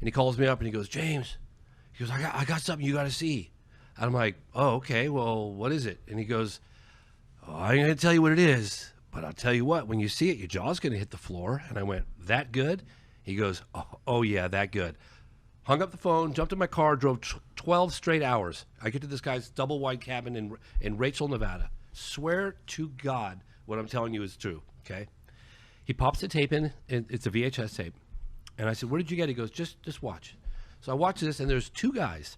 And he calls me up and he goes, James, he goes, I got something you got to see. And I'm like, oh, okay, well, what is it? And he goes, oh, I ain't going to tell you what it is, but I'll tell you what, when you see it, your jaw's going to hit the floor. And I went, that good? He goes, oh yeah, that good. Hung up the phone, jumped in my car, drove 12 straight hours. I get to this guy's double wide cabin in Rachel, Nevada. Swear to God what I'm telling you is true, okay? He pops the tape in, and it's a VHS tape. And I said, what did you get? He goes, just watch. So I watch this, and there's two guys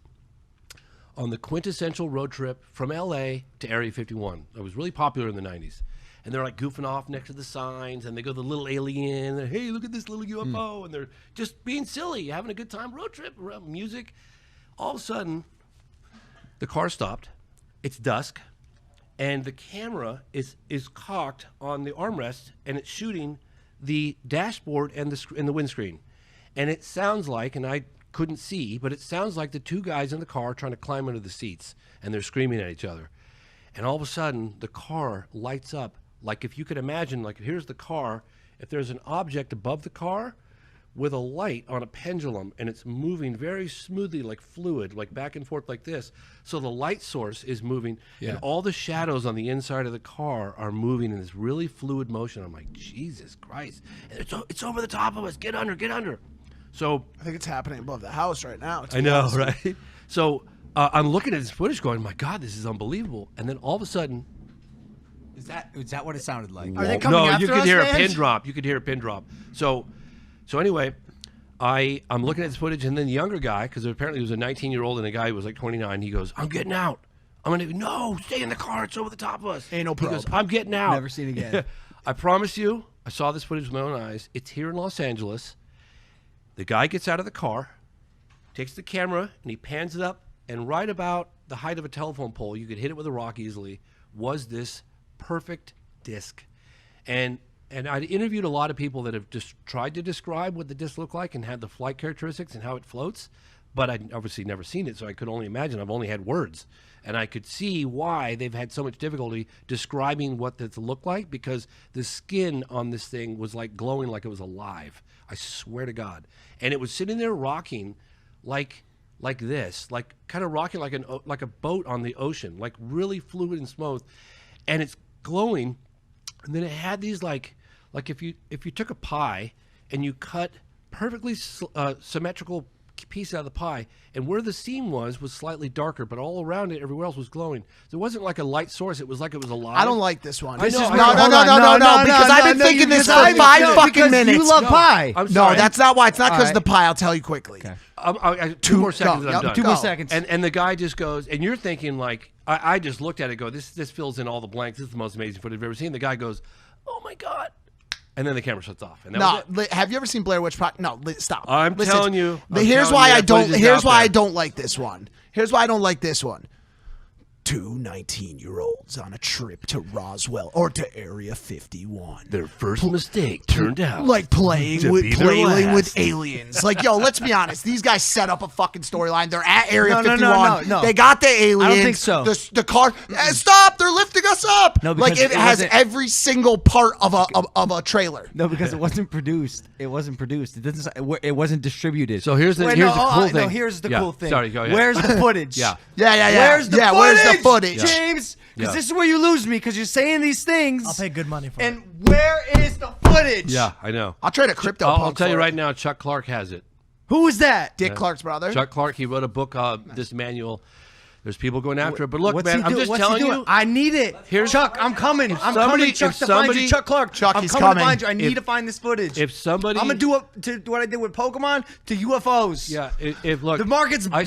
on the quintessential road trip from L.A. to Area 51. It was really popular in the 90s. And they're like goofing off next to the signs, and they go the little alien, and hey, look at this little UFO, and they're just being silly, having a good time, road trip, around music. All of a sudden, the car stopped. It's dusk, and the camera is cocked on the armrest, and it's shooting the dashboard and the windscreen. And it sounds like, and I couldn't see, but it sounds like the two guys in the car trying to climb under the seats, and they're screaming at each other. And all of a sudden, the car lights up. Like if you could imagine, like here's the car, if there's an object above the car with a light on a pendulum and it's moving very smoothly like fluid, like back and forth like this. So the light source is moving and all the shadows on the inside of the car are moving in this really fluid motion. I'm like, Jesus Christ. And it's over the top of us. Get under, get under. So I think it's happening above the house right now. I know, right? So I'm looking at this footage going, my God, this is unbelievable. And then all of a sudden, Is that what it sounded like? Are they coming no, after you could us, hear man? a pin drop. You could hear a pin drop. So anyway, I'm looking at this footage, and then the younger guy, because apparently he was a 19-year-old and a guy who was like 29, he goes, I'm getting out. I'm going to, no, stay in the car. It's over the top of us. Ain't no He probe. goes, I'm getting out. Never seen again. I promise you, I saw this footage with my own eyes. It's here in Los Angeles. The guy gets out of the car, takes the camera, and he pans it up, and right about the height of a telephone pole, you could hit it with a rock easily, was this perfect disc. And I interviewed a lot of people that have just tried to describe what the disc looked like and had the flight characteristics and how it floats, but I'd obviously never seen it, so I could only imagine. I've only had words. And I could see why they've had so much difficulty describing what this looked like, because the skin on this thing was like glowing like it was alive. I swear to God. And it was sitting there rocking like this, like kind of rocking like a boat on the ocean, like really fluid and smooth. And it's glowing. And then it had these like if you took a pie and you cut perfectly symmetrical piece out of the pie, and where the seam was slightly darker, but all around it, everywhere else was glowing. There wasn't like a light source. It was like it was alive. I don't like this one. I know, No, because I've been thinking this for 5 fucking minutes. You love pie. I'm No, sorry. that's not why. It's not because All of the right. pie. I'll tell you quickly. Okay. Two more seconds and I'm Yep, done. 2 more Go. seconds. And the guy just goes, and you're thinking like, I just looked at it and go, this fills in all the blanks. This is the most amazing footage I've ever seen. The guy goes, oh my God. And then the camera shuts off. And that was No, it. have you ever seen Blair Witch Project? No, stop. I'm telling you. Here's telling why you I that don't. footage is Here's out why I there. don't like this one. Here's why I don't like this one. 2 19-year-olds on a trip to Roswell or to Area 51. Their first mistake turned out Like playing to with be their last. with aliens. Like, yo, let's be honest. These guys set up a fucking storyline. They're at Area No, no, 51. no. They got the aliens. think so. The car. Stop! They're lifting us up. No, like because it it has wasn't- every single part of a trailer. No, because it wasn't produced. It wasn't produced. It doesn't. It wasn't distributed. So here's the Wait, here's no, the cool thing. No, here's the Yeah, cool thing. Sorry, go ahead. Where's the footage? Yeah. Yeah. Where's the footage? Where's the footage? James? Because Yeah. this is where you lose me. Because you're saying these things. I'll pay good money for it. And where is the footage? Yeah, I know. I'll trade a crypto. I'll punk tell you for it. right now, Chuck Clark has it. Who is that? Dick Clark's brother. Chuck Clark, he wrote a book, this manual. There's people going after it. But look, What's man, he I'm do- just what's he telling doing? you. I need it. Here's- Chuck, I'm coming. I'm somebody- coming, Chuck, if to find somebody- you. Chuck Clark. Chuck, I'm he's coming to coming. find you. I need If- to find this footage. If somebody, I'm going to do what I did with Pokemon to UFOs. yeah, if look, The market's I